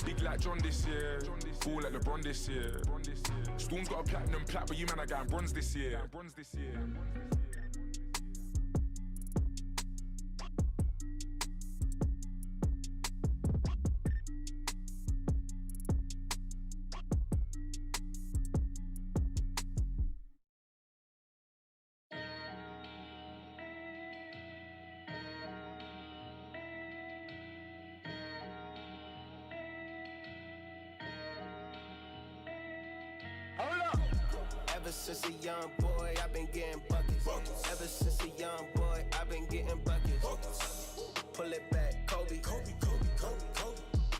Big like John this year, cool like LeBron this year. Storm's got a platinum plat, but you man are getting bronze this year. Ever since a young boy, I've been getting buckets. Ever since a young boy, I've been getting buckets. Pull it back, Kobe.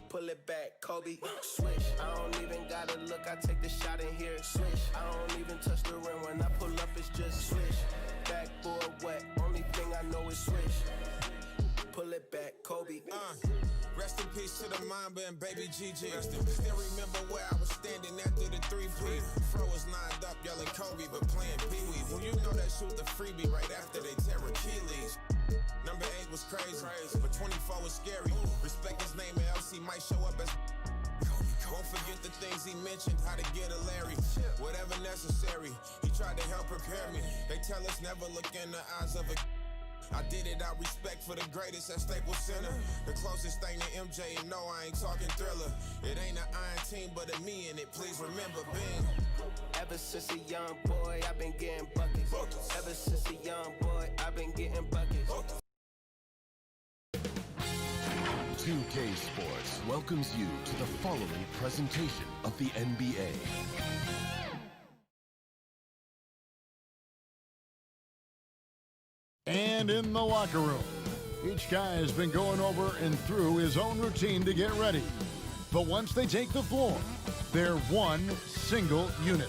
Pull it back, Kobe. Swish. I don't even gotta look. I take the shot in here. Swish. I don't even touch the rim. When I pull up, it's just swish. Backboard wet. Only thing I know is swish. Pull it back, Kobe. Rest in peace to the Mamba and baby GG. Still remember where I was standing after the 3-3. Fro was lined up yelling Kobe, but playing Pee-wee. Well, you know that shoot the freebie right after they tear Achilles. Number 8 was crazy, but 24 was scary. Respect his name and else he might show up as won't forget the things he mentioned, how to get a Larry. Whatever necessary, he tried to help prepare me. They tell us never look in the eyes of a I did it out respect for the greatest at Staples Center. The closest thing to MJ, and no, I ain't talking Thriller. It ain't an iron team, but a me in it. Please remember being. Ever since a young boy, I've been getting buckets. Ever since a young boy, I've been getting buckets. 2K Sports welcomes you to the following presentation of the NBA. And in the locker room, each guy has been going over and through his own routine to get ready. But once they take the floor, they're one single unit.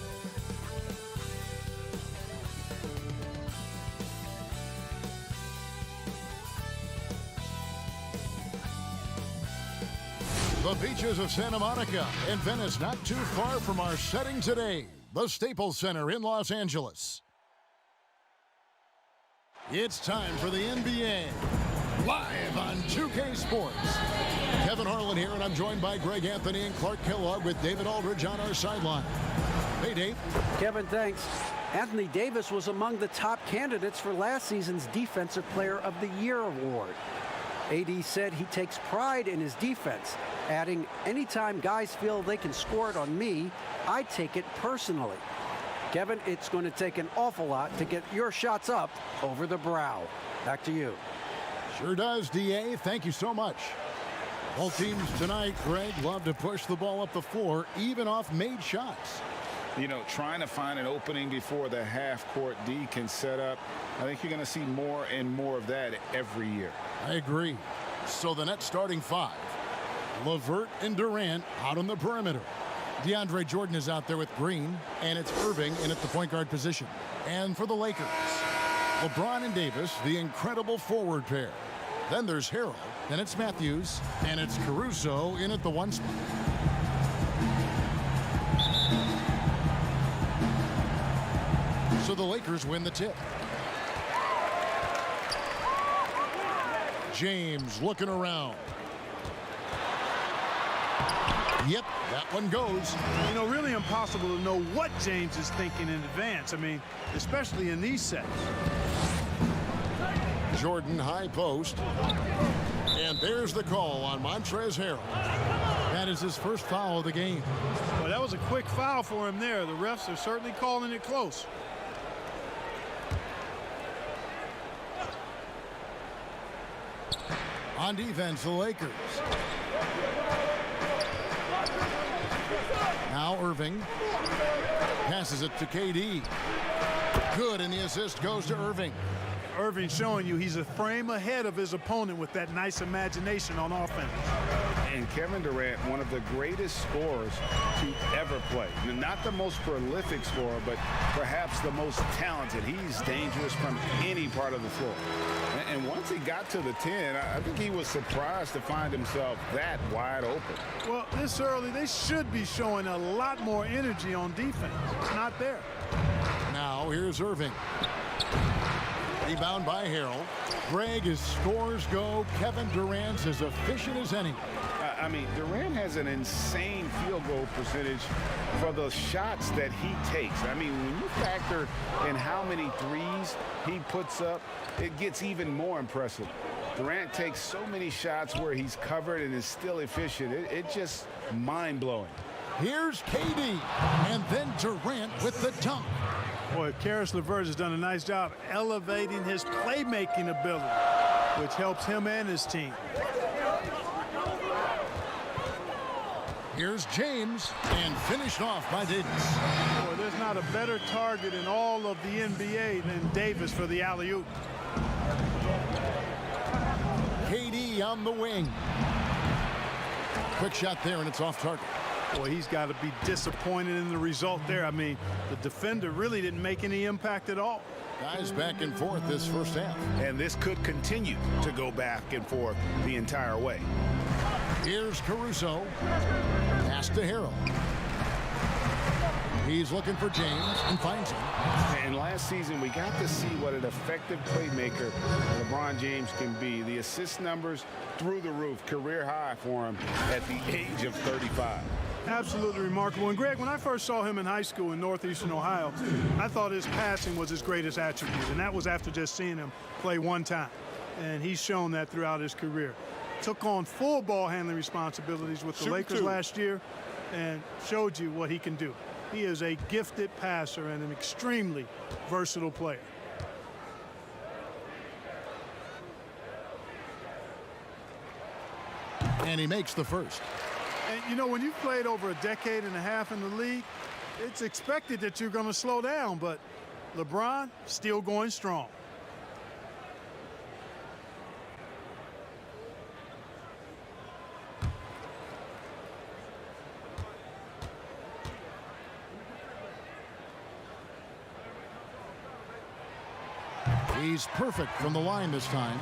The beaches of Santa Monica and Venice, not too far from our setting today, the Staples Center in Los Angeles. It's time for the NBA, live on 2K Sports. Kevin Harlan here, and I'm joined by Greg Anthony and Clark Kellogg with David Aldridge on our sideline. Hey, Dave. Kevin, thanks. Anthony Davis was among the top candidates for last season's Defensive Player of the Year award. AD said he takes pride in his defense, adding, anytime guys feel they can score it on me, I take it personally. Kevin, it's going to take an awful lot to get your shots up over the brow. Back to you. Sure does, DA. Thank you so much. Both teams tonight, Greg, love to push the ball up the floor, even off made shots. You know, trying to find an opening before the half-court D can set up. I think you're going to see more and more of that every year. I agree. So the net starting 5. LeVert and Durant out on the perimeter. DeAndre Jordan is out there with Green, and it's Irving in at the point guard position. And for the Lakers, LeBron and Davis, the incredible forward pair. Then there's Harrell, then it's Matthews, and it's Caruso in at the 1 spot. So the Lakers win the tip. James looking around. Yep, that one goes. You know, really impossible to know what James is thinking in advance. I mean, especially in these sets. Jordan high post. And there's the call on Montrezl Harrell. That is his first foul of the game. Well, that was a quick foul for him there. The refs are certainly calling it close. On defense, the Lakers. Now Irving passes it to KD. Good, and the assist goes to Irving. Irving showing you he's a frame ahead of his opponent with that nice imagination on offense. And Kevin Durant, one of the greatest scorers to ever play. Not the most prolific scorer, but perhaps the most talented. He's dangerous from any part of the floor. And once he got to the 10, I think he was surprised to find himself that wide open. Well, this early, they should be showing a lot more energy on defense. It's not there. Now here's Irving. Rebound by Harrell. Greg, as scores go, Kevin Durant's as efficient as any. I mean, Durant has an insane field goal percentage for the shots that he takes. I mean, when you factor in how many threes he puts up, it gets even more impressive. Durant takes so many shots where he's covered and is still efficient. It's just mind-blowing. Here's KD, and then Durant with the dunk. Boy, Karis LeVert has done a nice job elevating his playmaking ability, which helps him and his team. Here's James, and finished off by Davis. Boy, there's not a better target in all of the NBA than Davis for the alley-oop. KD on the wing. Quick shot there, and it's off target. Boy, he's got to be disappointed in the result there. I mean, the defender really didn't make any impact at all. Guys back and forth this first half. And this could continue to go back and forth the entire way. Here's Caruso. Pass to Harrell. He's looking for James and finds him. And last season, we got to see what an effective playmaker LeBron James can be. The assist numbers through the roof, career high for him at the age of 35. Absolutely remarkable. And Greg, when I first saw him in high school in northeastern Ohio, I thought his passing was his greatest attribute, and that was after just seeing him play one time. And he's shown that throughout his career. Took on full ball handling responsibilities with the Lakers last year and showed you what he can do. He is a gifted passer and an extremely versatile player. And he makes the first. And, you know, when you've played over a decade and a half in the league, it's expected that you're going to slow down, but LeBron still going strong. He's perfect from the line this time.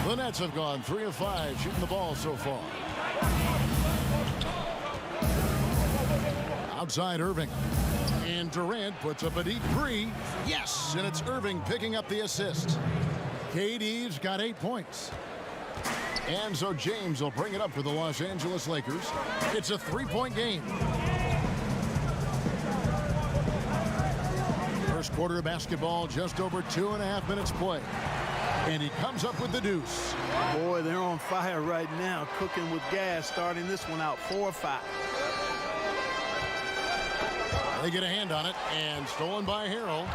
The Nets have gone 3 of 5 shooting the ball so far. Outside Irving. And Durant puts up a deep three. Yes, and it's Irving picking up the assist. KD's got 8 points. And so James will bring it up for the Los Angeles Lakers. It's a 3-point game. First quarter of basketball, just over 2.5 minutes play. And he comes up with the deuce. Boy, they're on fire right now, cooking with gas, starting this one out 4-5. They get a hand on it, and stolen by Harrell.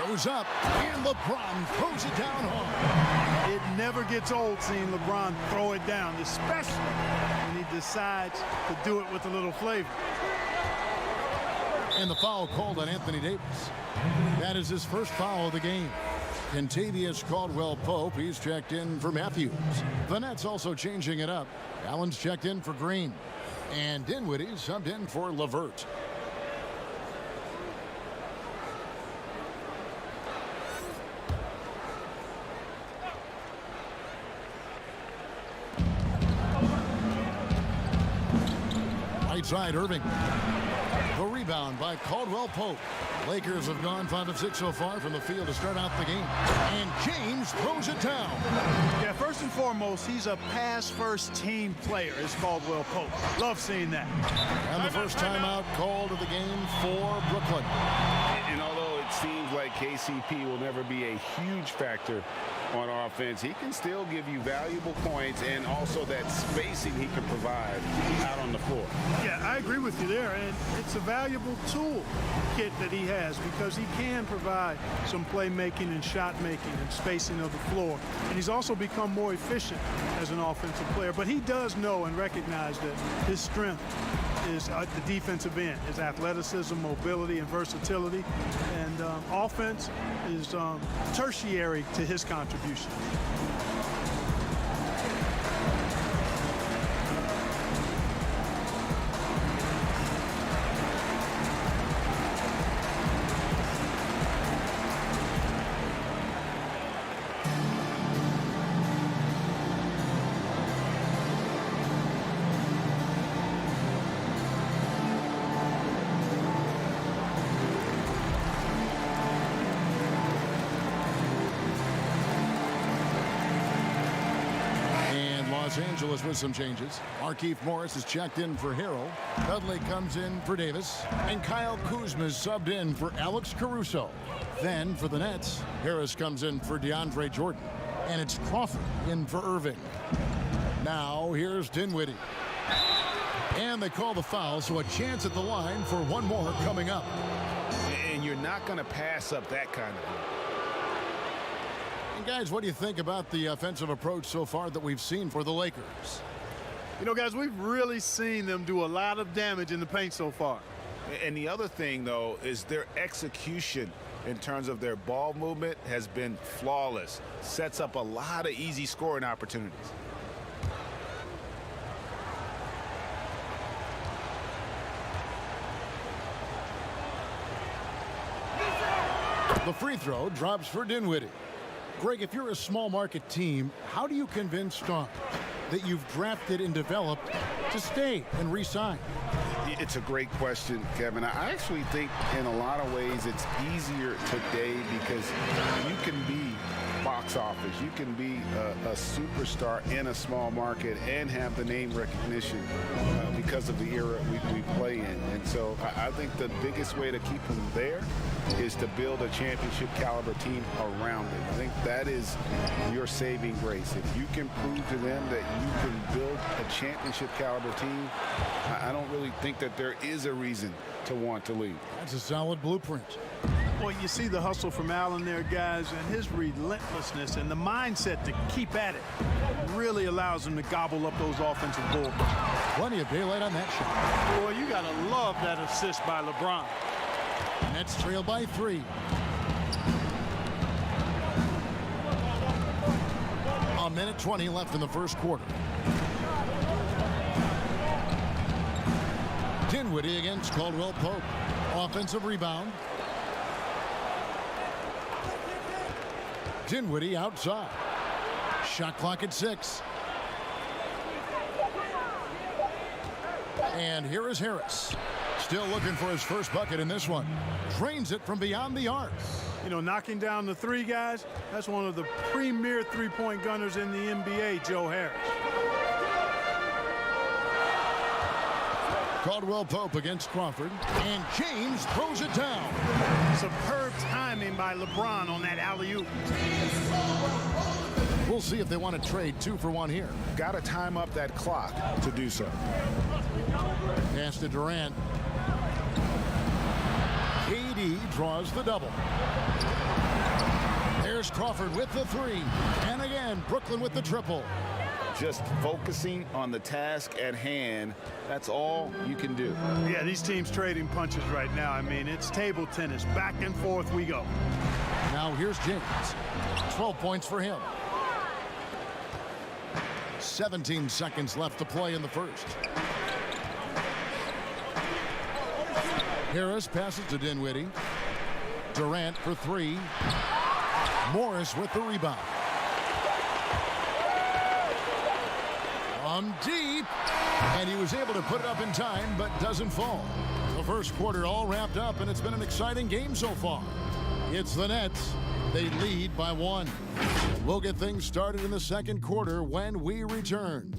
Goes up, and LeBron throws it down hard. It never gets old seeing LeBron throw it down, especially when he decides to do it with a little flavor. And the foul called on Anthony Davis. That is his first foul of the game. Kentavious Caldwell-Pope, he's checked in for Matthews. The Nets also changing it up. Allen's checked in for Green. And Dinwiddie subbed in for LeVert. Right side, Irving. The rebound by Caldwell-Pope. Lakers have gone 5 of 6 so far from the field to start out the game. And James throws it down. Yeah, first and foremost, he's a pass-first team player, is Caldwell-Pope. Love seeing that. And the first timeout called of the game for Brooklyn. And although it seems like KCP will never be a huge factor on offense, he can still give you valuable points and also that spacing he can provide out on the floor. Yeah, I agree with you there, and it's a valuable tool kit that he has because he can provide some playmaking and shot making and spacing of the floor. And he's also become more efficient as an offensive player, but he does know and recognize that his strength is at the defensive end, his athleticism, mobility, and versatility. And offense is tertiary to his contribution. Los Angeles with some changes. Markieff Morris is checked in for Harrell. Dudley comes in for Davis. And Kyle Kuzma is subbed in for Alex Caruso. Then for the Nets, Harris comes in for DeAndre Jordan. And it's Crawford in for Irving. Now here's Dinwiddie. And they call the foul, so a chance at the line for one more coming up. And you're not going to pass up that kind of one. And guys, what do you think about the offensive approach so far that we've seen for the Lakers? You know, guys, we've really seen them do a lot of damage in the paint so far. And the other thing, though, is their execution in terms of their ball movement has been flawless. Sets up a lot of easy scoring opportunities. The free throw drops for Dinwiddie. Greg, if you're a small market team, how do you convince stars that you've drafted and developed to stay and re-sign? It's a great question, Kevin. I actually think in a lot of ways it's easier today because you can be box office. You can be a superstar in a small market and have the name recognition because of the era we play in. And so I think the biggest way to keep them there is to build a championship caliber team around it. I think that is your saving grace. If you can prove to them that you can build a championship caliber team, I don't really think that there is a reason to want to leave. That's a solid blueprint. Well, you see the hustle from Allen there, guys, and his relentlessness and the mindset to keep at it really allows him to gobble up those offensive boards. Plenty of daylight on that shot. Boy, you got to love that assist by LeBron. Nets trail by 3. A minute 20 left in the first quarter. Dinwiddie against Caldwell Pope. Offensive rebound. Dinwiddie outside. Shot clock at 6. And here is Harris. Still looking for his first bucket in this one. Drains it from beyond the arc. You know, knocking down the three, guys, that's one of the premier three-point gunners in the NBA, Joe Harris. Caldwell Pope against Crawford. And James throws it down. Superb timing by LeBron on that alley-oop. We'll see if they want to trade 2 for 1 here. Got to time up that clock to do so. Pass to Durant. KD draws the double. There's Crawford with the 3. And again, Brooklyn with the triple. Just focusing on the task at hand, that's all you can do. Yeah, these teams trading punches right now. I mean, it's table tennis. Back and forth we go. Now here's James. 12 points for him. 17 seconds left to play in the first. Harris passes to Dinwiddie. Durant for 3. Morris with the rebound. From deep. And he was able to put it up in time, but doesn't fall. The first quarter all wrapped up, and it's been an exciting game so far. It's the Nets. They lead by 1. We'll get things started in the second quarter when we return.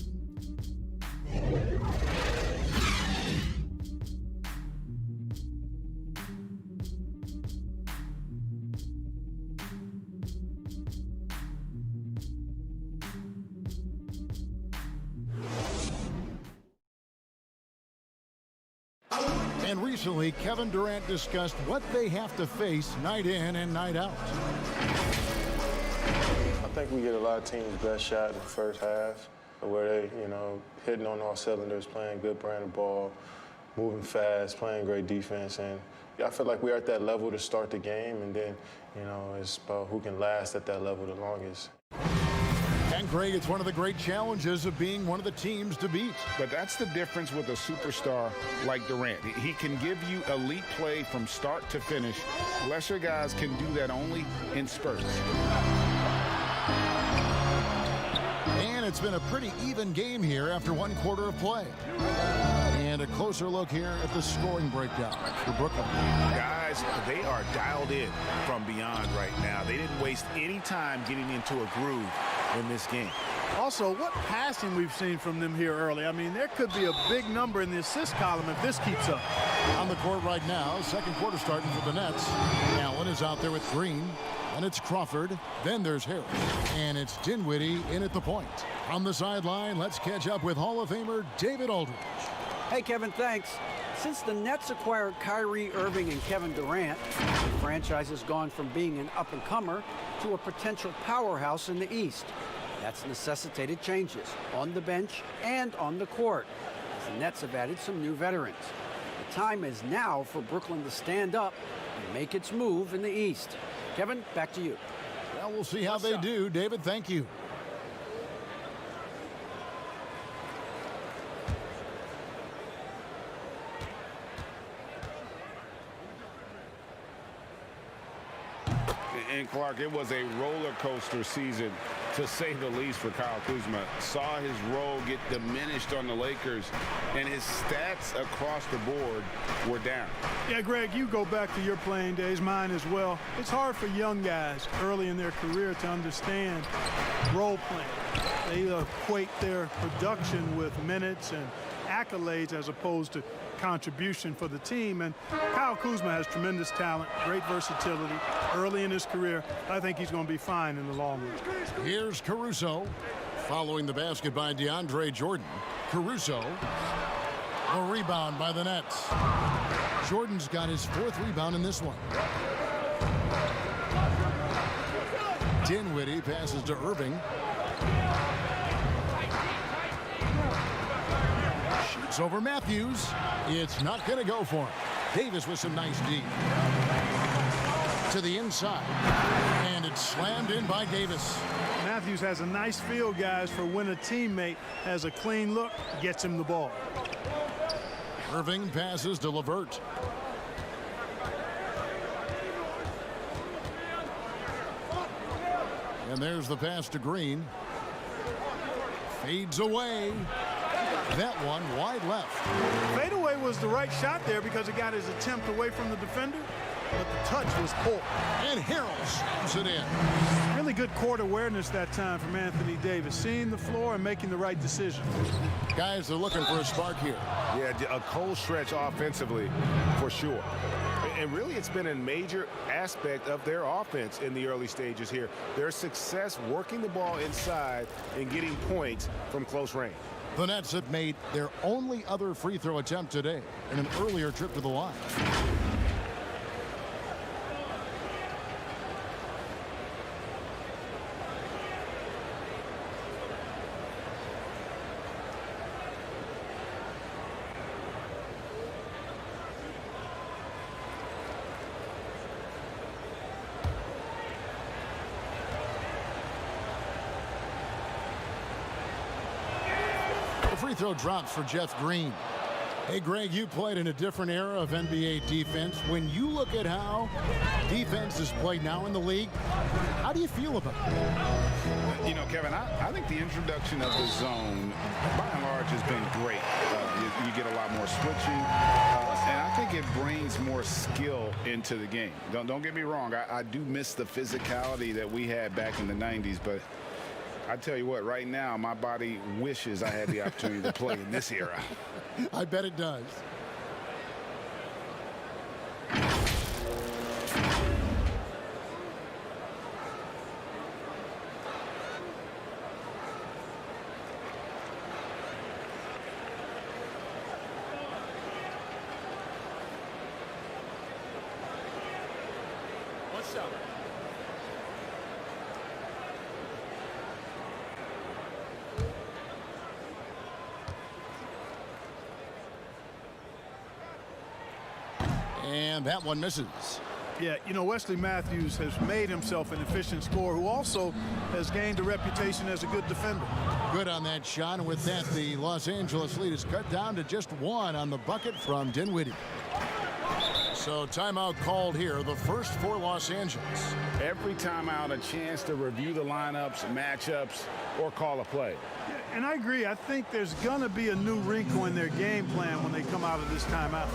And recently, Kevin Durant discussed what they have to face night in and night out. I think we get a lot of teams' best shot in the first half, where they, hitting on all cylinders, playing good brand of ball, moving fast, playing great defense. And I feel like we're at that level to start the game, and then, it's about who can last at that level the longest. And Greg, it's one of the great challenges of being one of the teams to beat. But that's the difference with a superstar like Durant. He can give you elite play from start to finish. Lesser guys can do that only in spurts. And it's been a pretty even game here after 1 quarter of play. And a closer look here at the scoring breakdown for Brooklyn. Guys, they are dialed in from beyond right now. They didn't waste any time getting into a groove in this game. Also, what passing we've seen from them here early. I mean, there could be a big number in the assist column if this keeps up. On the court right now, second quarter starting for the Nets. Allen is out there with Green. And it's Crawford. Then there's Harris. And it's Dinwiddie in at the point. On the sideline, let's catch up with Hall of Famer David Aldridge. Hey, Kevin, thanks. Since the Nets acquired Kyrie Irving and Kevin Durant, the franchise has gone from being an up-and-comer to a potential powerhouse in the East. That's necessitated changes on the bench and on the court, as the Nets have added some new veterans. The time is now for Brooklyn to stand up and make its move in the East. Kevin, back to you. Well, we'll see how they do. David, thank you. And Clark, it was a roller coaster season, to say the least, for Kyle Kuzma. Saw his role get diminished on the Lakers, and his stats across the board were down. Yeah, Greg, you go back to your playing days, mine as well. It's hard for young guys early in their career to understand role playing. They equate their production with minutes and accolades as opposed to contribution for the team. And Kyle Kuzma has tremendous talent, great versatility early in his career. I think he's going to be fine in the long run. Here's Caruso. Following the basket by DeAndre Jordan. Caruso. A rebound by the Nets. Jordan's got his fourth rebound in this one. Dinwiddie passes to Irving. Shoots over Matthews. It's not going to go for him. Davis with some nice D. To the inside. And it's slammed in by Davis. Matthews has a nice feel, guys, for when a teammate has a clean look, gets him the ball. Irving passes to LeVert. And there's the pass to Green. Fades away. That one wide left. Fadeaway was the right shot there because it got his attempt away from the defender, but the touch was poor. And Harrell slams it in. Really good court awareness that time from Anthony Davis, seeing the floor and making the right decision. Guys are looking for a spark here. Yeah, a cold stretch offensively for sure. And really, it's been a major aspect of their offense in the early stages here. Their success working the ball inside and getting points from close range. The Nets have made their only other free throw attempt today in an earlier trip to the line. Free throw drops for Jeff Green. Hey, Greg, you played in a different era of NBA defense. When you look at how defense is played now in the league, how do you feel about it? You know, Kevin, I think the introduction of the zone, by and large, has been great. You get a lot more switching, and I think it brings more skill into the game. Don't get me wrong. I do miss the physicality that we had back in the 90s, but I tell you what, right now, my body wishes I had the opportunity to play in this era. I bet it does. What's up? And that one misses. Yeah, you know, Wesley Matthews has made himself an efficient scorer who also has gained a reputation as a good defender. Good on that shot, and with that, the Los Angeles lead is cut down to just one on the bucket from Dinwiddie. So timeout called here, the first for Los Angeles. Every timeout, a chance to review the lineups, matchups, or call a play. Yeah, and I agree. I think there's going to be a new wrinkle in their game plan when they come out of this timeout.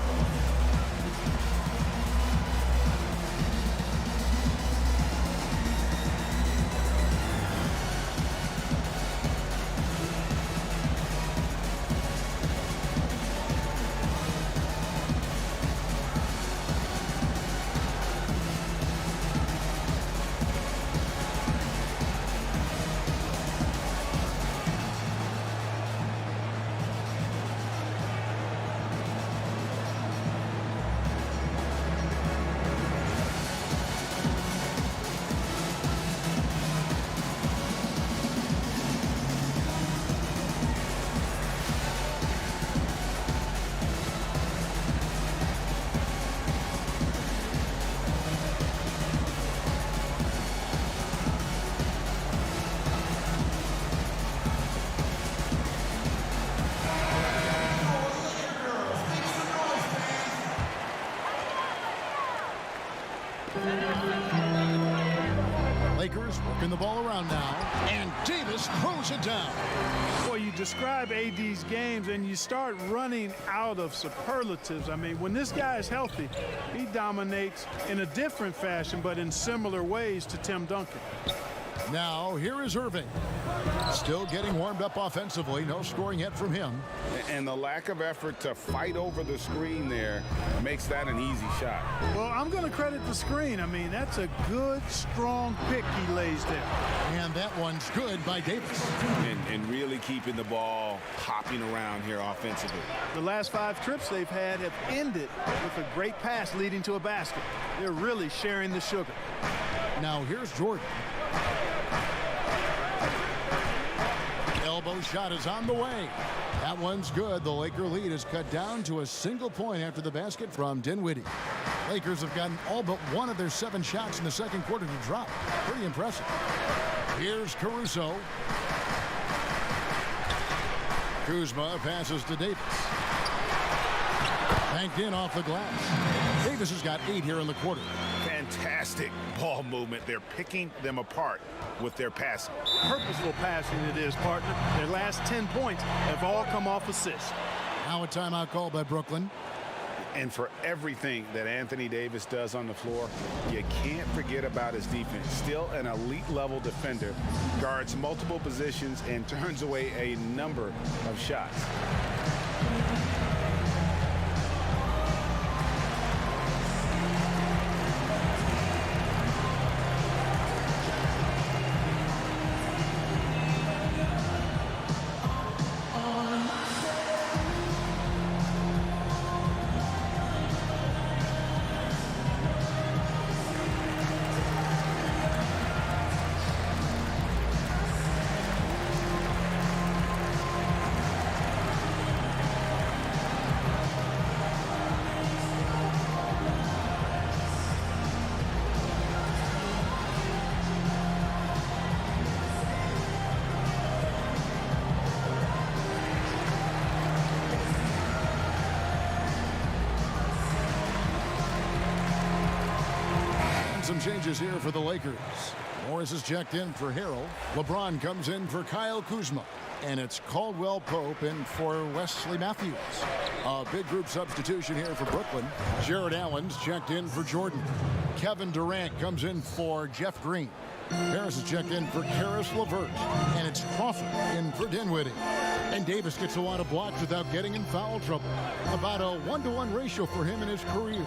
Working the ball around now. And Davis throws it down. Boy, you describe AD's games and you start running out of superlatives. I mean, when this guy is healthy, he dominates in a different fashion, but in similar ways to Tim Duncan. Now, here is Irving. Still getting warmed up offensively. No scoring yet from him. And the lack of effort to fight over the screen there makes that an easy shot. Well, I'm going to credit the screen. I mean, that's a good, strong pick he lays there. And that one's good by Davis. And really keeping the ball hopping around here offensively. The last 5 trips they've had have ended with a great pass leading to a basket. They're really sharing the sugar. Now, here's Jordan. Elbow shot is on the way. That one's good. The Laker lead is cut down to a single point after the basket from Dinwiddie. Lakers have gotten all but one of their 7 shots in the second quarter to drop. Pretty impressive. Here's Caruso. Kuzma passes to Davis. Banked in off the glass. Davis has got 8 here in the quarter. Fantastic ball movement. They're picking them apart with their passing. Purposeful passing it is, partner. Their last 10 points have all come off assists. Now a timeout called by Brooklyn. And for everything that Anthony Davis does on the floor, you can't forget about his defense. Still an elite level defender, guards multiple positions and turns away a number of shots. Some changes here for the Lakers. Morris is checked in for Harrell. LeBron comes in for Kyle Kuzma. And it's Caldwell Pope in for Wesley Matthews. A big group substitution here for Brooklyn. Jared Allen's checked in for Jordan. Kevin Durant comes in for Jeff Green. Harris is checked in for Karis LeVert. And it's Crawford in for Dinwiddie. And Davis gets a lot of blocks without getting in foul trouble. About a 1-to-1 ratio for him in his career.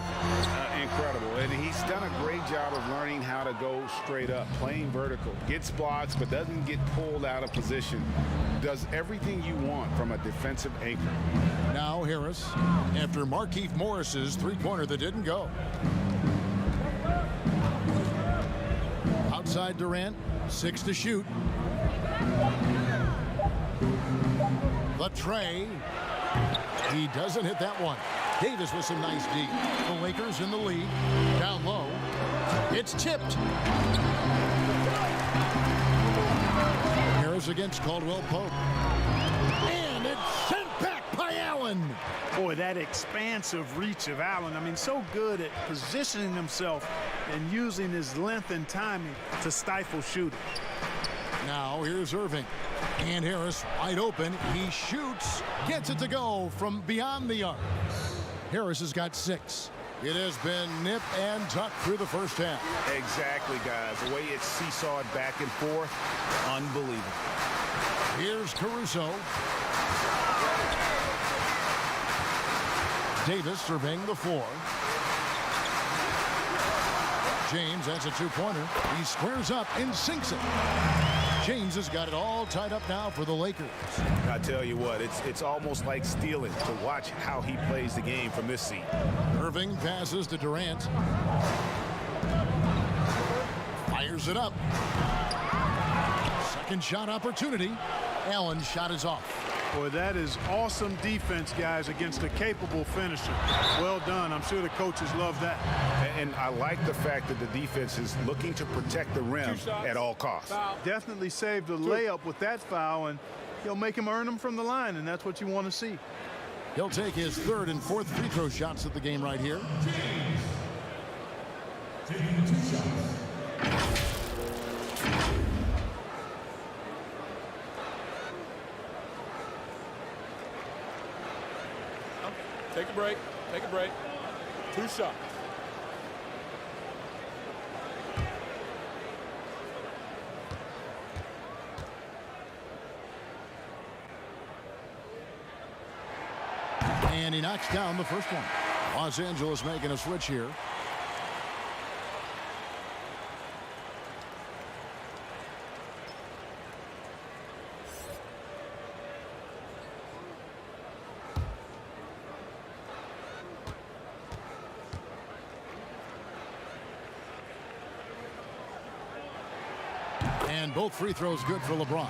Incredible. And he's done a great job of learning how to go straight up, playing vertical. Gets blocks, but doesn't get pulled out of position. Does everything you want from a defensive anchor. Now Harris, after Markieff Morris's three-pointer that didn't go. Outside Durant, 6 to shoot. The tray. He doesn't hit that one. Davis with some nice D. The Lakers in the lead. Down low. It's tipped. Harris against Caldwell Pope. And it's sent back by Allen. Boy, that expansive reach of Allen. I mean, so good at positioning himself and using his length and timing to stifle shooting. Now here's Irving. And Harris wide open. He shoots. Gets it to go from beyond the arc. Harris has got 6. It has been nip and tuck through the first half. Exactly, guys. The way it's seesawed back and forth, unbelievable. Here's Caruso. Davis surveying the floor. James, that's a 2-pointer. He squares up and sinks it. James has got it all tied up now for the Lakers. I tell you what, it's almost like stealing to watch how he plays the game from this seat. Irving passes to Durant. Fires it up. Second shot opportunity. Allen's shot is off. Boy, that is awesome defense, guys, against a capable finisher. Well done. I'm sure the coaches love that. And I like the fact that the defense is looking to protect the rim at all costs. Definitely saved a layup with that foul, and he'll make him earn them from the line, and that's what you want to see. He'll take his 3rd and 4th free throw shots of the game right here. Take a break. Take a break. 2 shots. And he knocks down the first one. Los Angeles making a switch here. And both free throws good for LeBron.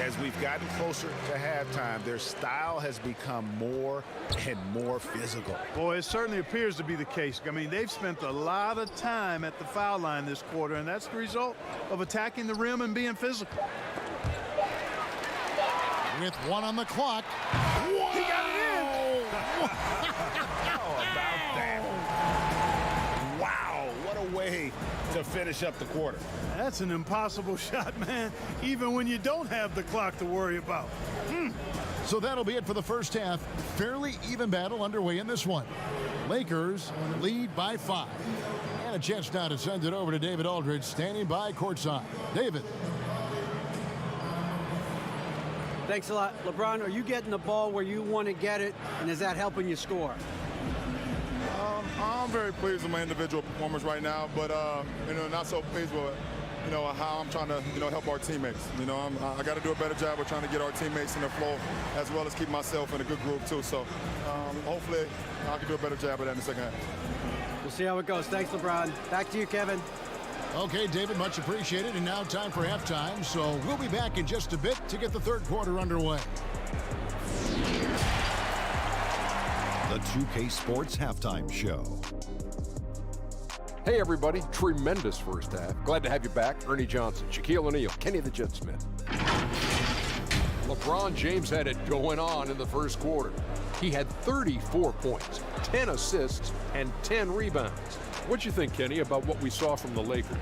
As we've gotten closer to halftime, their style has become more and more physical. Boy, it certainly appears to be the case. I mean, they've spent a lot of time at the foul line this quarter, and that's the result of attacking the rim and being physical. With 1 on the clock. Whoa! He got it in! How about that? Wow, what a way to finish up the quarter. That's an impossible shot, man, even when you don't have the clock to worry about. So that'll be it for the first half. Fairly even battle underway in this one. Lakers lead by 5. And a chance now to send it over to David Aldridge, standing by courtside. David. Thanks a lot. LeBron, are you getting the ball where you want to get it, and is that helping you score? I'm very pleased with my individual performance right now, but not so pleased with how I'm trying to help our teammates. I got to do a better job of trying to get our teammates in the flow, as well as keep myself in a good group too. So hopefully I can do a better job of that in the second half. We'll see how it goes. Thanks, LeBron. Back to you, Kevin. Okay, David, much appreciated. And now time for halftime. So we'll be back in just a bit to get the third quarter underway. The 2K Sports Halftime Show. Hey everybody, tremendous first half. Glad to have you back. Ernie Johnson, Shaquille O'Neal, Kenny the Jet Smith. LeBron James had it going on in the first quarter. He had 34 points, 10 assists, and 10 rebounds. What you think, Kenny, about what we saw from the Lakers?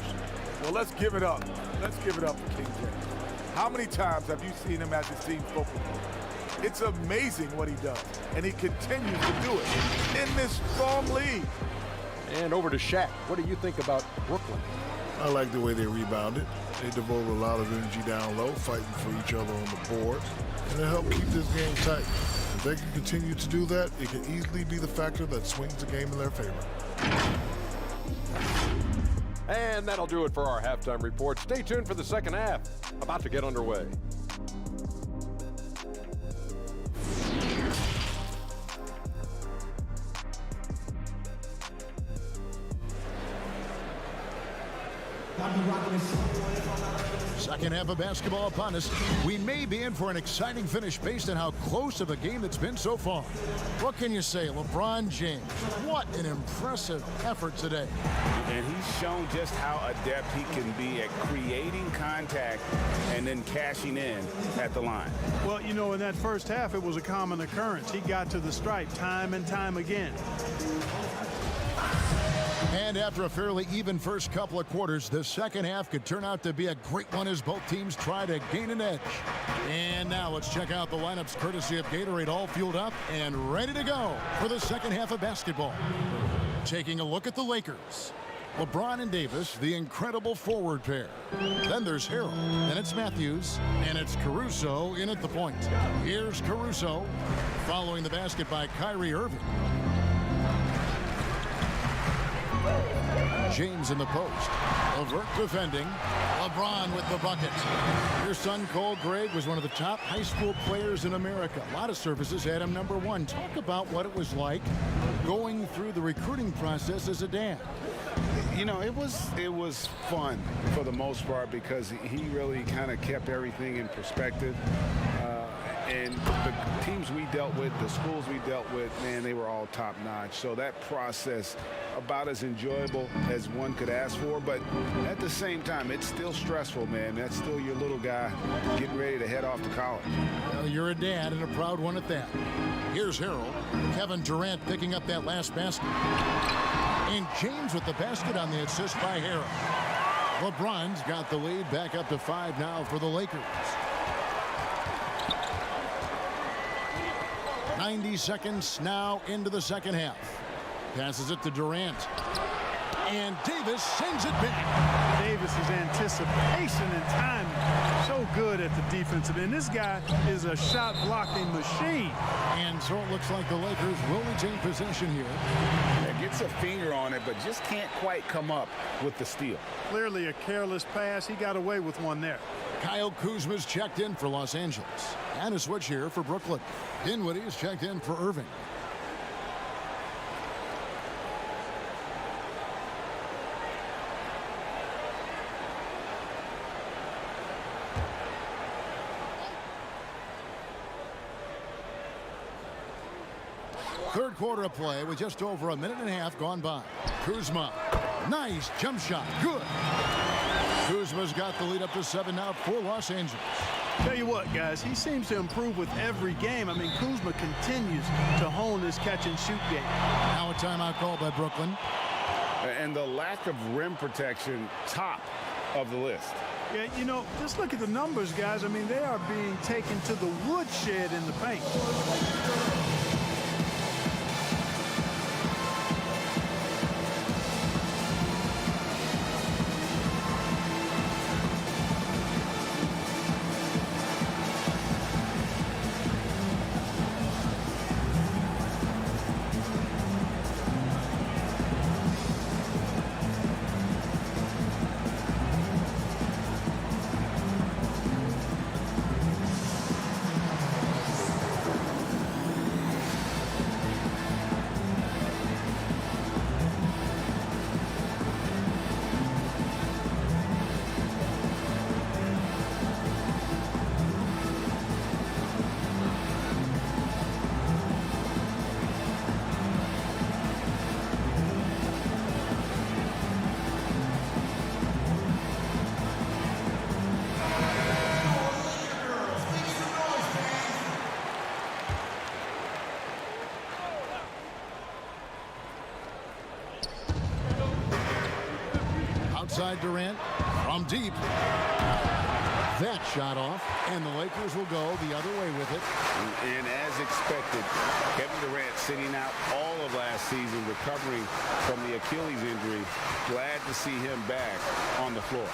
Well, let's give it up. Let's give it up to King James. How many times have you seen him as his team focal point? It's amazing what he does, and he continues to do it in this strong league. And over to Shaq. What do you think about Brooklyn? I like the way they rebounded. They devoted a lot of energy down low, fighting for each other on the boards, and it helped keep this game tight. If they can continue to do that, it can easily be the factor that swings the game in their favor. And that'll do it for our halftime report. Stay tuned for the second half. About to get underway. Second half of basketball upon us. We may be in for an exciting finish based on how close of a game it's been so far. What can you say? LeBron James, what an impressive effort today. And he's shown just how adept he can be at creating contact and then cashing in at the line. Well, in that first half, it was a common occurrence. He got to the stripe time and time again. And after a fairly even first couple of quarters, the second half could turn out to be a great one as both teams try to gain an edge. And now let's check out the lineups courtesy of Gatorade, all fueled up and ready to go for the second half of basketball. Taking a look at the Lakers. LeBron and Davis, the incredible forward pair. Then there's Harrell, then it's Matthews, and it's Caruso in at the point. Here's Caruso, following the basket by Kyrie Irving. James in the post. Levert defending. LeBron with the bucket. Your son, Cole Gregg, was one of the top high school players in America. A lot of services had him number 1. Talk about what it was like going through the recruiting process as a dad. It was fun for the most part because he really kind of kept everything in perspective. And the teams we dealt with, the schools we dealt with, man, they were all top-notch. So that process, about as enjoyable as one could ask for. But at the same time, it's still stressful, man. That's still your little guy getting ready to head off to college. Well, you're a dad and a proud one at that. Here's Harrell. Kevin Durant picking up that last basket. And James with the basket on the assist by Harrell. LeBron's got the lead back up to 5 now for the Lakers. 90 seconds now into the second half. Passes it to Durant. And Davis sends it back. Davis's anticipation and timing, so good at the defensive end. This guy is a shot blocking machine. And so it looks like the Lakers will retain possession here. Yeah, gets a finger on it, but just can't quite come up with the steal. Clearly a careless pass. He got away with one there. Kyle Kuzma's checked in for Los Angeles. And a switch here for Brooklyn. Dinwiddie is checked in for Irving. Third quarter of play with just over a minute and a half gone by. Kuzma, nice jump shot, good. Kuzma's got the lead up to 7 now for Los Angeles. Tell you what, guys, he seems to improve with every game. I mean, Kuzma continues to hone his catch-and-shoot game. Now a timeout call by Brooklyn. And the lack of rim protection, top of the list. Yeah, you know, just look at the numbers, guys. I mean, they are being taken to the woodshed in the paint. Outside Durant from deep. That shot off, and the Lakers will go the other way with it. And as expected, Kevin Durant sitting out all of last season, recovering from the Achilles injury. Glad to see him back on the floor.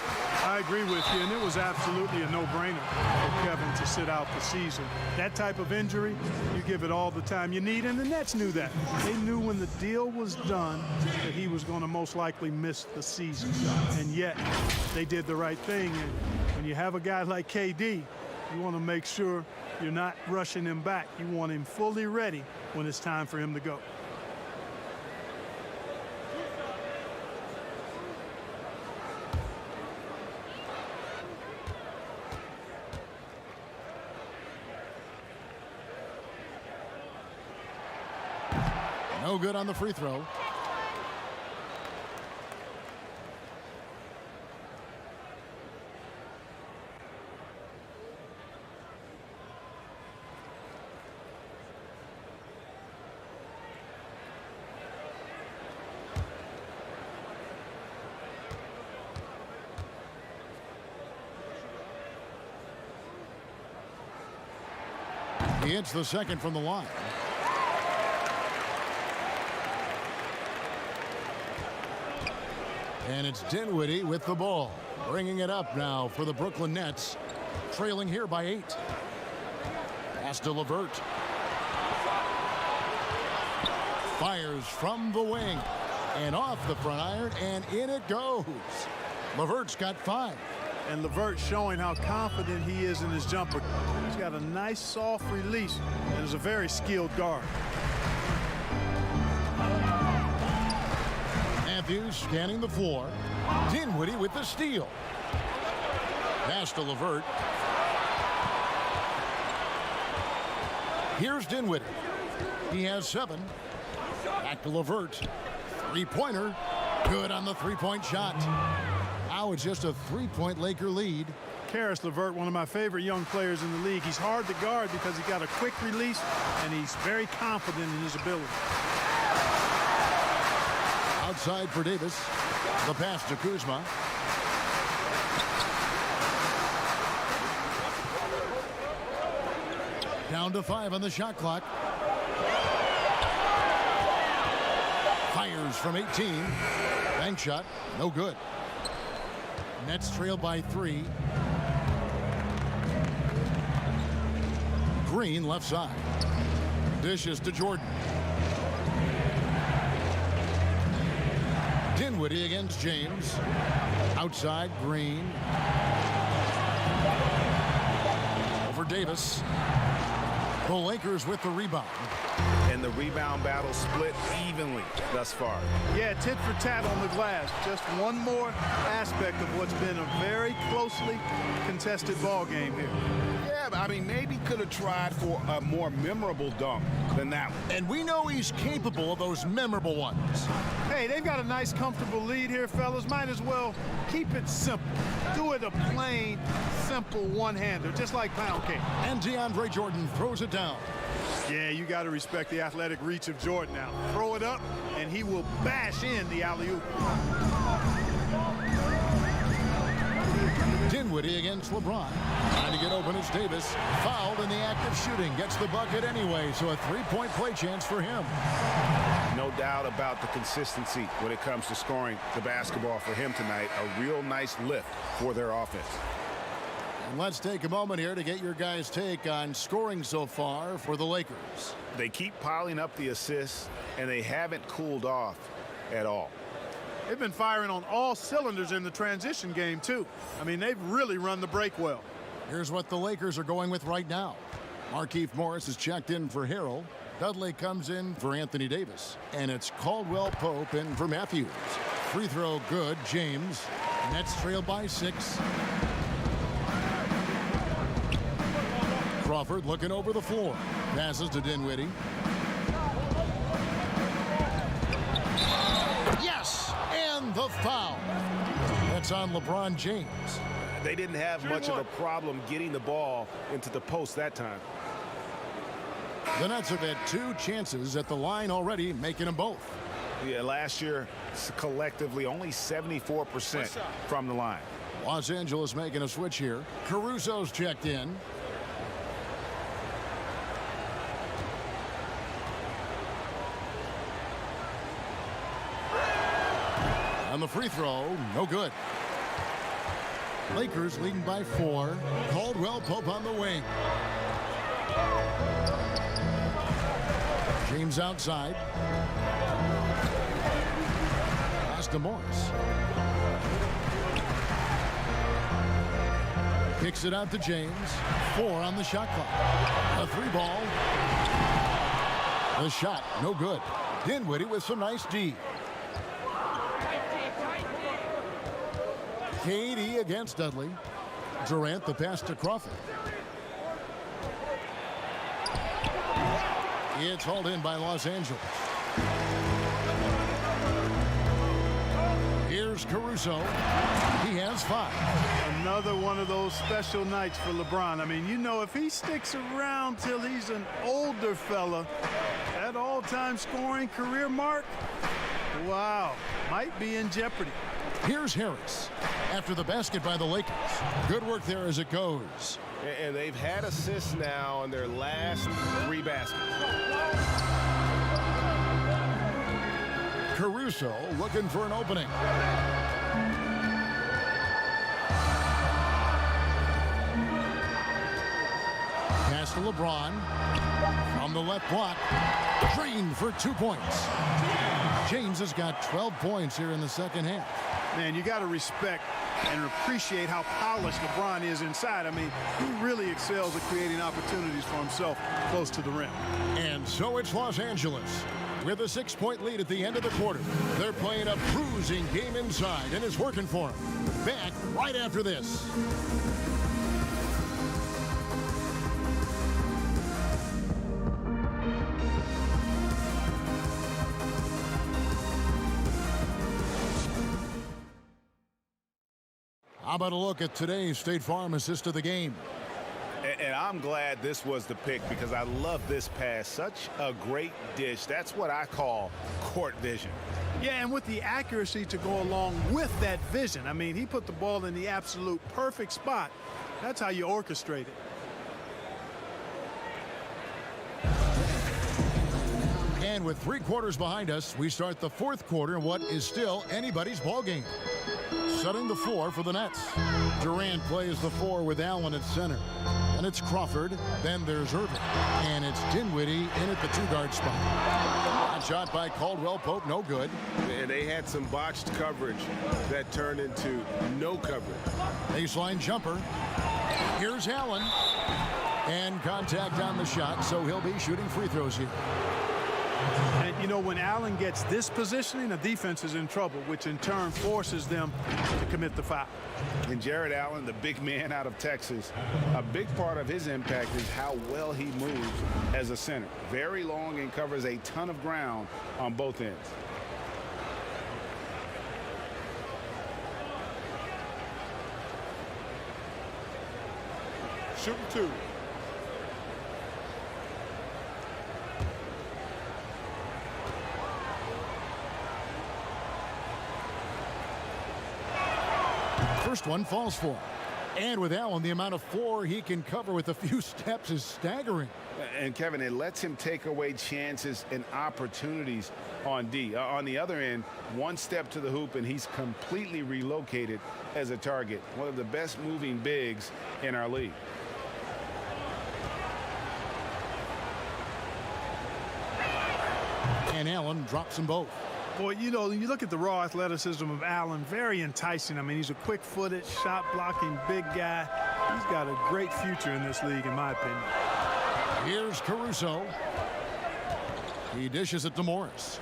I agree with you, and it was absolutely a no-brainer for Kevin to sit out the season. That type of injury, you give it all the time you need, and the Nets knew that. They knew when the deal was done that he was going to most likely miss the season, and yet they did the right thing. And when you have a guy like KD, you want to make sure you're not rushing him back. You want him fully ready when it's time for him to go. No good on the free throw. He hits the second from the line. And it's Dinwiddie with the ball, bringing it up now for the Brooklyn Nets, trailing here by 8. Pass to LeVert. Fires from the wing and off the front iron, and in it goes. LeVert's got 5. And LeVert showing how confident he is in his jumper. He's got a nice soft release and is a very skilled guard. Matthews scanning the floor. Dinwiddie with the steal. Pass to LeVert. Here's Dinwiddie. He has 7. Back to LeVert. Three-pointer. Good on the three-point shot. Now it's just a 3-point Laker lead. Karis LeVert, one of my favorite young players in the league. He's hard to guard because he's got a quick release and he's very confident in his ability. Outside for Davis. The pass to Kuzma. Down to 5 on the shot clock. Lakers from 18. Bank shot, no good. Nets trail by 3. Green left side. Dishes to Jordan. Dinwiddie against James. Outside, Green. Over Davis. The Lakers with the rebound. And the rebound battle split evenly thus far. Yeah, tit for tat on the glass. Just one more aspect of what's been a very closely contested ball game here. Yeah, but I mean, maybe could have tried for a more memorable dunk than that one. And we know he's capable of those memorable ones. Hey, they've got a nice, comfortable lead here, fellas. Might as well keep it simple. Do it a plain, simple one-hander, just like pound cake. And DeAndre Jordan throws it down. Yeah, you got to respect the athletic reach of Jordan now. Throw it up, and he will bash in the alley-oop. Dinwiddie against LeBron. Trying to get open is Davis. Fouled in the act of shooting. Gets the bucket anyway, so a three-point play chance for him. No doubt about the consistency when it comes to scoring the basketball for him tonight. A real nice lift for their offense. And let's take a moment here to get your guys' take on scoring so far for the Lakers. They keep piling up the assists, and they haven't cooled off at all. They've been firing on all cylinders in the transition game, too. I mean, they've really run the break well. Here's what the Lakers are going with right now. Markieff Morris is checked in for Harrell. Dudley comes in for Anthony Davis. And it's Caldwell Pope in for Matthews. Free throw good, James. Nets trail by 6. Crawford looking over the floor. Passes to Dinwiddie. Yes! And the foul. That's on LeBron James. They didn't have much of a problem getting the ball into the post that time. The Nets have had 2 chances at the line already, making them both. Yeah, last year, collectively, only 74% from the line. Los Angeles making a switch here. Caruso's checked in. On the free throw, no good. Lakers leading by 4. Caldwell Pope on the wing. James outside. Pass to Morris. Kicks it out to James. 4 on the shot clock. A 3-ball. The shot, no good. Dinwiddie with some nice D. KD against Dudley. Durant the pass to Crawford. It's hauled in by Los Angeles. Here's Caruso. He has 5. Another one of those special nights for LeBron. I mean, you know, if he sticks around till he's an older fella, that all-time scoring career mark, wow, might be in jeopardy. Here's Harris after the basket by the Lakers. Good work there as it goes. And they've had assists now in their last 3 baskets. Caruso looking for an opening. Pass to LeBron. From the left block. Green for 2 points. James has got 12 points here in the second half. Man, you got to respect and appreciate how polished LeBron is inside. I mean, he really excels at creating opportunities for himself close to the rim. And so it's Los Angeles with a 6-point lead at the end of the quarter. They're playing a bruising game inside, and it's working for them. Back right after this. How about a look at today's State Farm assist of the game? And I'm glad this was the pick because I love this pass. Such a great dish. That's what I call court vision. Yeah, and with the accuracy to go along with that vision. I mean, he put the ball in the absolute perfect spot. That's how you orchestrate it. And with 3 quarters behind us, we start the 4th quarter in what is still anybody's ball game. Setting the floor for the Nets. Durant plays the 4 with Allen at center. And it's Crawford. Then there's Irving. And it's Dinwiddie in at the 2-guard spot. Hot shot by Caldwell Pope, no good. And they had some botched coverage that turned into no coverage. Baseline jumper. Here's Allen. And contact on the shot, so he'll be shooting free throws here. And, you know, when Allen gets this positioning, the defense is in trouble, which in turn forces them to commit the foul. And Jared Allen, the big man out of Texas, a big part of his impact is how well he moves as a center. Very long and covers a ton of ground on both ends. Shooting 2. First one falls for him. And with Allen, the amount of floor he can cover with a few steps is staggering. And Kevin, it lets him take away chances and opportunities on D. On the other end, one step to the hoop and he's completely relocated as a target. One of the best moving bigs in our league. And Allen drops them both. Boy, you know, you look at the raw athleticism of Allen, very enticing. I mean, he's a quick-footed, shot-blocking big guy. He's got a great future in this league, in my opinion. Here's Caruso. He dishes it to Morris.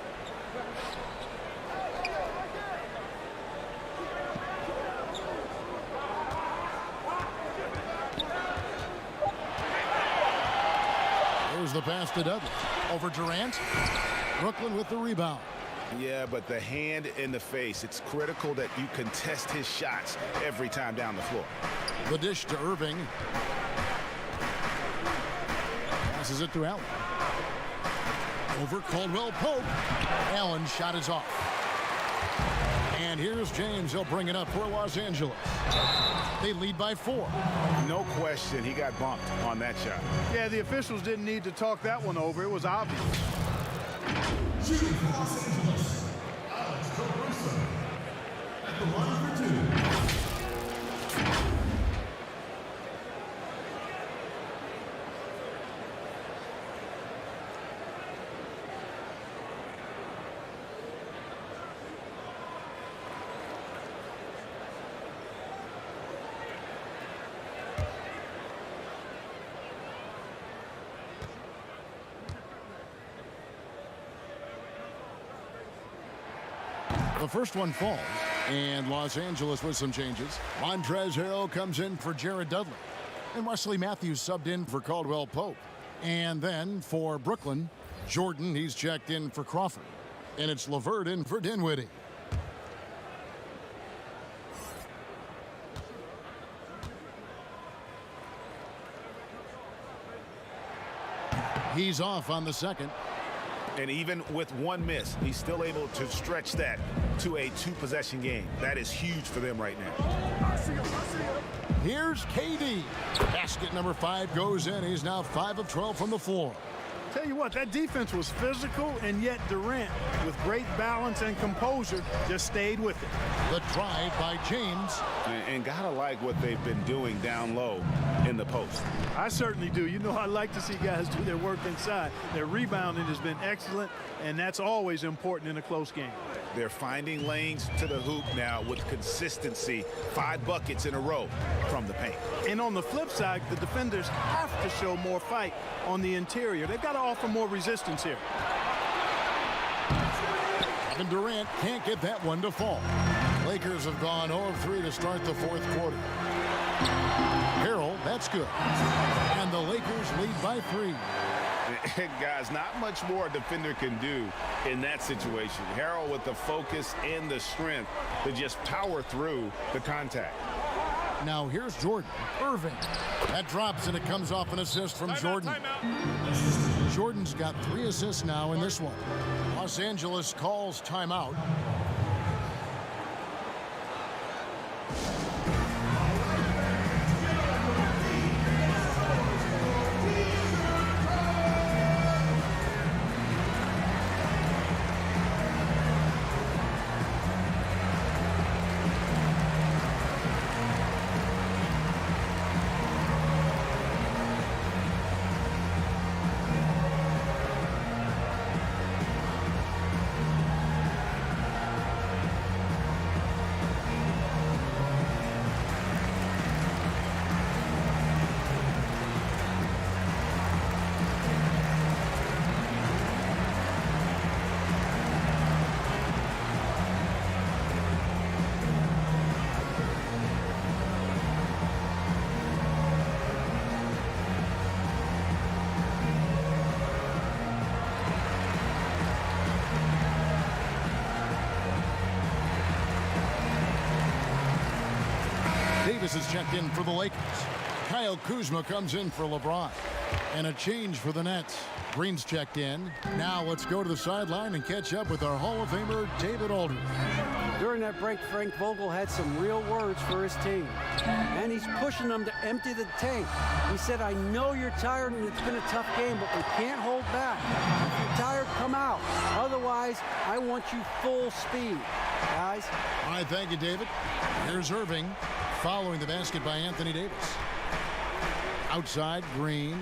There's the pass to Dudley. Over Durant. Brooklyn with the rebound. Yeah, but the hand in the face, it's critical that you contest his shots every time down the floor. The dish to Irving. Passes it to Allen. Over Caldwell Pope. Allen's shot is off. And here's James. He'll bring it up for Los Angeles. They lead by 4. No question he got bumped on that shot. Yeah, the officials didn't need to talk that one over. It was obvious. Shooting for Los Angeles, Alex Caruso at the line for 2. The first one falls, and Los Angeles with some changes. Montrezl Harrell comes in for Jared Dudley, and Wesley Matthews subbed in for Caldwell Pope. And then for Brooklyn, Jordan, he's checked in for Crawford, and it's LeVert in for Dinwiddie. He's off on the second. And even with one miss, he's still able to stretch that to a 2-possession game. That is huge for them right now. Here's KD. Basket number 5 goes in. He's now 5 of 12 from the floor. Tell you what, that defense was physical, and yet Durant, with great balance and composure, just stayed with it. The drive by James. And gotta like what they've been doing down low in the post. I certainly do. You know, I like to see guys do their work inside. Their rebounding has been excellent, and that's always important in a close game. They're finding lanes to the hoop now with consistency. 5 buckets in a row from the paint. And on the flip side, the defenders have to show more fight on the interior. They've got to offer more resistance here. And Durant can't get that one to fall. Lakers have gone 0 of 3 to start the 4th quarter. Harrell, that's good. And the Lakers lead by 3. Guys, not much more a defender can do in that situation. Harrell with the focus and the strength to just power through the contact. Now here's Jordan. Irving. That drops and it comes off an assist from Jordan. Jordan's got 3 assists now in this one. Los Angeles calls timeout. Davis is checked in for the Lakers. Kyle Kuzma comes in for LeBron. And a change for the Nets. Green's checked in. Now let's go to the sideline and catch up with our Hall of Famer, David Aldridge. During that break, Frank Vogel had some real words for his team. And he's pushing them to empty the tank. He said, I know you're tired and it's been a tough game, but we can't hold back. If you're tired, come out. Otherwise, I want you full speed. Guys. All right, thank you, David. Here's Irving following the basket by Anthony Davis. Outside, Green.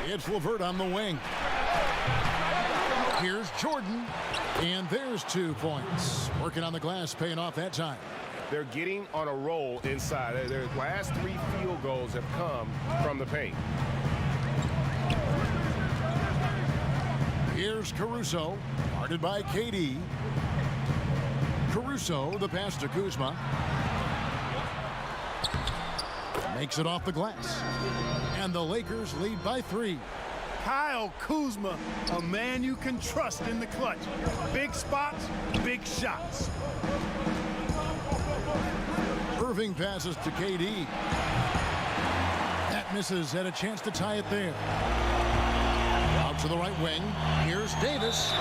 It's LeVert on the wing. Here's Jordan. And there's 2 points. Working on the glass, paying off that time. They're getting on a roll inside. Their last 3 field goals have come from the paint. Here's Caruso, guarded by KD. Caruso, the pass to Kuzma. Makes it off the glass. And the Lakers lead by 3. Kyle Kuzma, a man you can trust in the clutch. Big spots, big shots. Irving passes to KD. That misses, had a chance to tie it there. Out to the right wing. Here's Davis.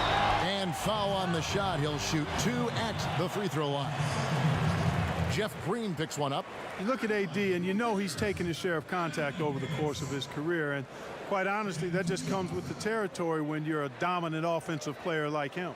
And foul on the shot. He'll shoot 2 at the free throw line. Jeff Green picks one up. You look at AD and you know he's taken his share of contact over the course of his career. And quite honestly, that just comes with the territory when you're a dominant offensive player like him.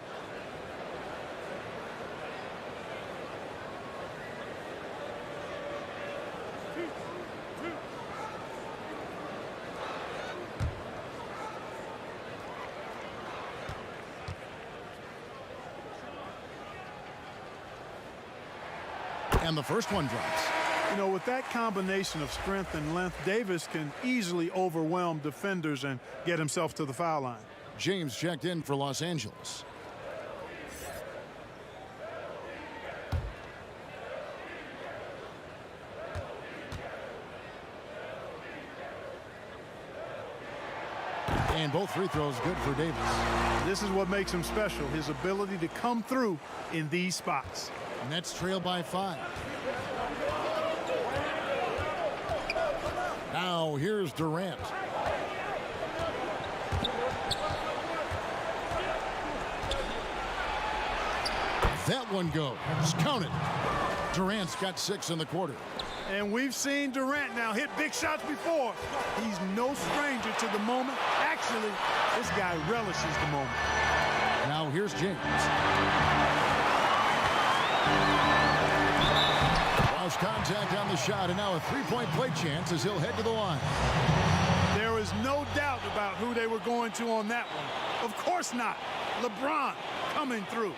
And the first one drops. You know, with that combination of strength and length, Davis can easily overwhelm defenders and get himself to the foul line. James checked in for Los Angeles. And both free throws good for Davis. This is what makes him special, his ability to come through in these spots. Nets trail by 5. Now here's Durant. That one goes. Count it. Durant's got 6 in the quarter. And we've seen Durant now hit big shots before. He's no stranger to the moment. Actually, this guy relishes the moment. Now here's James. Lost contact on the shot, and now a 3-point play chance as he'll head to the line. There is no doubt about who they were going to on that one. Of course not. LeBron coming through.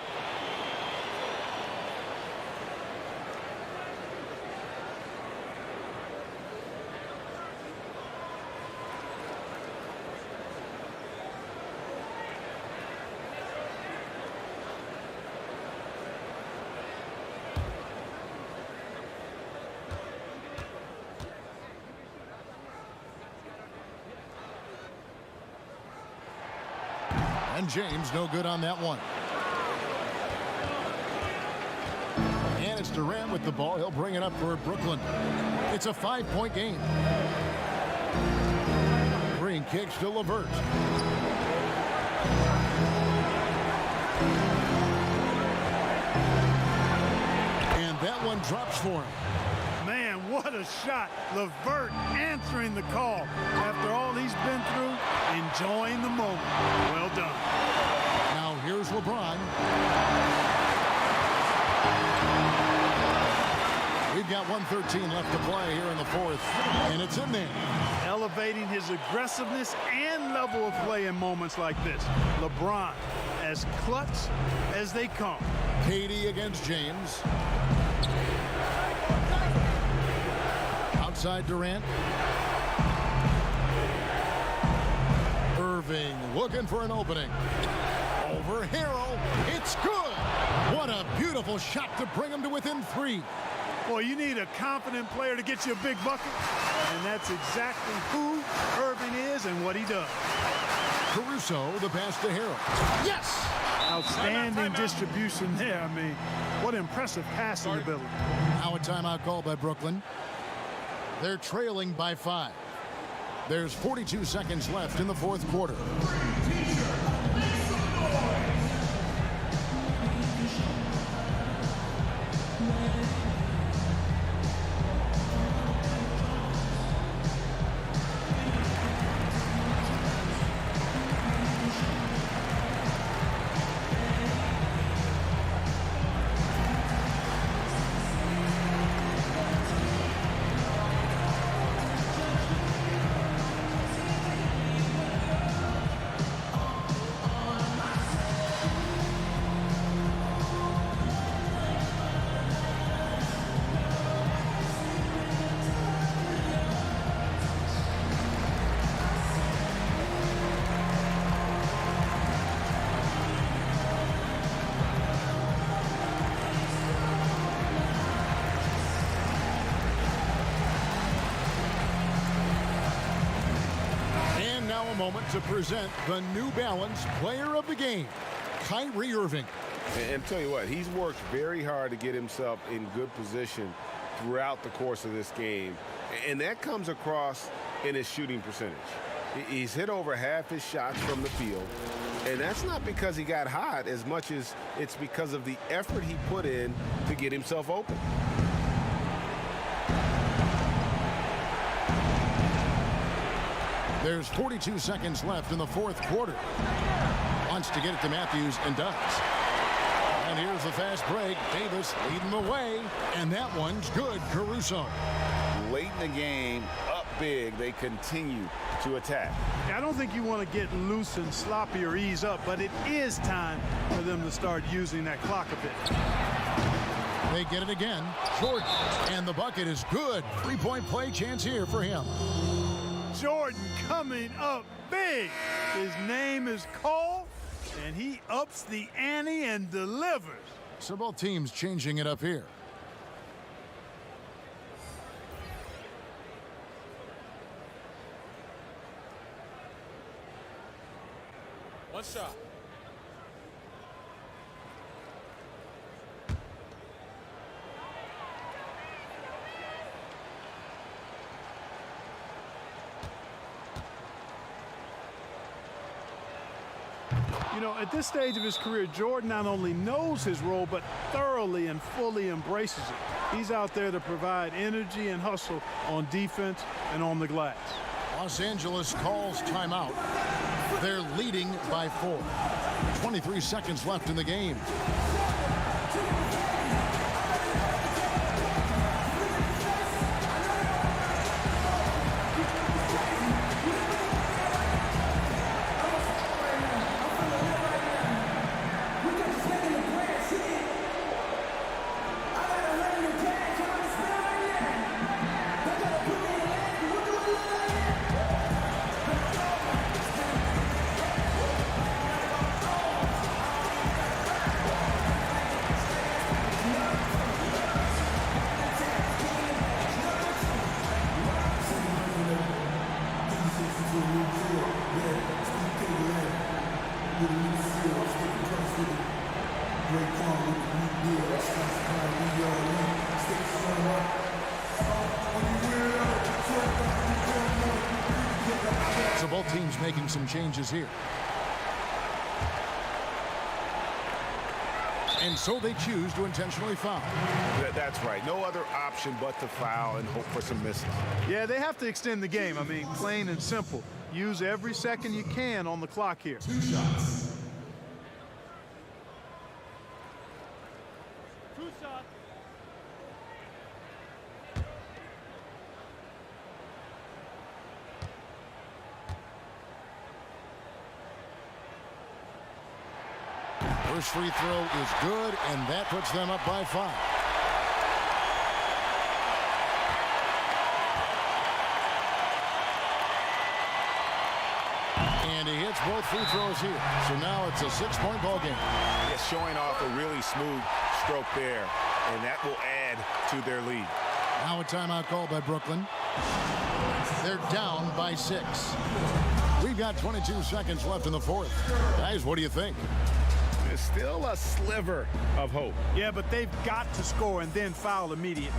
And James no good on that one. And it's Durant with the ball. He'll bring it up for Brooklyn. It's a 5-point game. Green kicks to LeVert. And that one drops for him. Man, what a shot. LeVert answering the call. After all he's been through, enjoying the moment. Well done. Now here's LeBron. We've got 1:13 left to play here in the 4th, and it's in there. Elevating his aggressiveness and level of play in moments like this. LeBron, as clutch as they come. KD against James. Outside Durant. Irving looking for an opening. Over Harrell. It's good. What a beautiful shot to bring him to within 3. Boy, you need a confident player to get you a big bucket. And that's exactly who Irving is and what he does. Caruso, the pass to Harrell. Yes! Outstanding distribution there. I mean, what impressive passing ability. Now a timeout called by Brooklyn. They're trailing by 5. There's 42 seconds left in the fourth quarter. Moment to present the New Balance Player of the Game, Kyrie Irving. And tell you what, he's worked very hard to get himself in good position throughout the course of this game. And that comes across in his shooting percentage. He's hit over half his shots from the field. And that's not because he got hot as much as it's because of the effort he put in to get himself open. There's 42 seconds left in the fourth quarter. Wants to get it to Matthews and does. And here's the fast break. Davis leading the way. And that one's good. Caruso. Late in the game, up big, they continue to attack. I don't think you want to get loose and sloppy or ease up, but it is time for them to start using that clock a bit. They get it again. Jordan. And the bucket is good. 3-point play chance here for him. Jordan coming up big. His name is Cole, and he ups the ante and delivers. So both teams changing it up here. One shot. You know, at this stage of his career, Jordan not only knows his role, but thoroughly and fully embraces it. He's out there to provide energy and hustle on defense and on the glass. Los Angeles calls timeout. They're leading by 4. 23 seconds left in the game. So both teams making some changes here. And so they choose to intentionally foul. That's right. No other option but to foul and hope for some misses. Yeah, they have to extend the game. I mean, plain and simple. Use every second you can on the clock here. 2 shots. First free throw is good, and that puts them up by 5. And he hits both free throws here. So now it's a 6-point ball game. Yeah, showing off a really smooth stroke there, and that will add to their lead. Now a timeout called by Brooklyn. They're down by 6. We've got 22 seconds left in the fourth. Guys, what do you think? There's still a sliver of hope. Yeah, but they've got to score and then foul immediately.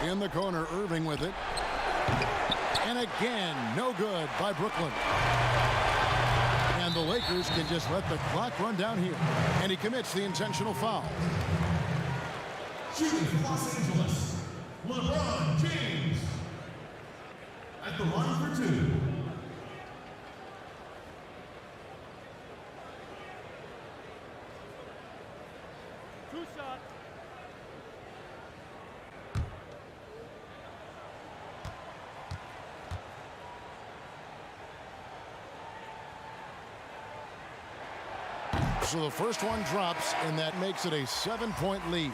In the corner, Irving with it. And again, no good by Brooklyn. And the Lakers can just let the clock run down here. And he commits the intentional foul. Shooting for Los Angeles, LeBron James. At the line for 2. Two shots. So the first one drops, and that makes it a 7-point lead.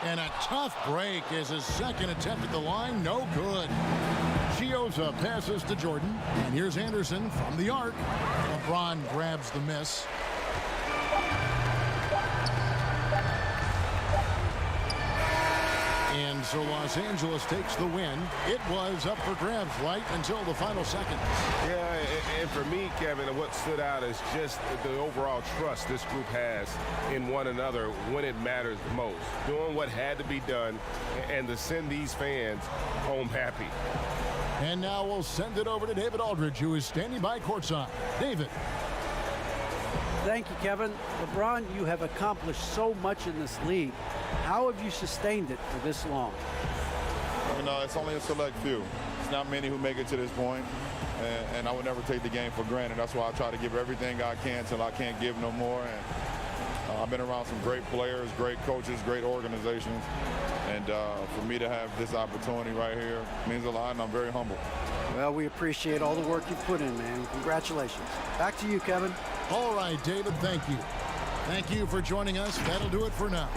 And a tough break is his second attempt at the line. No good. Chioza passes to Jordan. And here's Anderson from the arc. LeBron grabs the miss. And so Los Angeles takes the win. It was up for grabs right until the final seconds. Yeah, and for me, Kevin, what stood out is just the overall trust this group has in one another when it matters the most. Doing what had to be done and to send these fans home happy. And now we'll send it over to David Aldridge, who is standing by courtside. David. Thank you, Kevin. LeBron, you have accomplished so much in this league. How have you sustained it for this long? You know, it's only a select few. It's not many who make it to this point, and I would never take the game for granted. That's why I try to give everything I can till I can't give no more. And I've been around some great players, great coaches, great organizations, and for me to have this opportunity right here means a lot, and I'm very humble. Well, we appreciate all the work you've put in, man. Congratulations. Back to you, Kevin. All right, David, thank you. Thank you for joining us. That'll do it for now.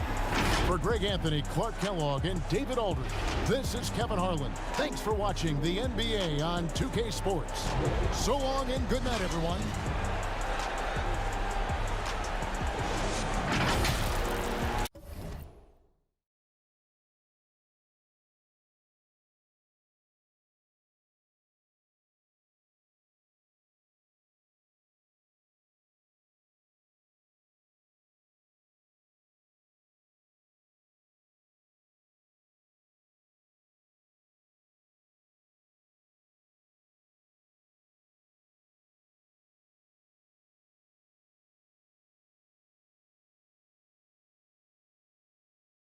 For Greg Anthony, Clark Kellogg, and David Aldridge, this is Kevin Harlan. Thanks for watching the NBA on 2K Sports. So long and good night, everyone.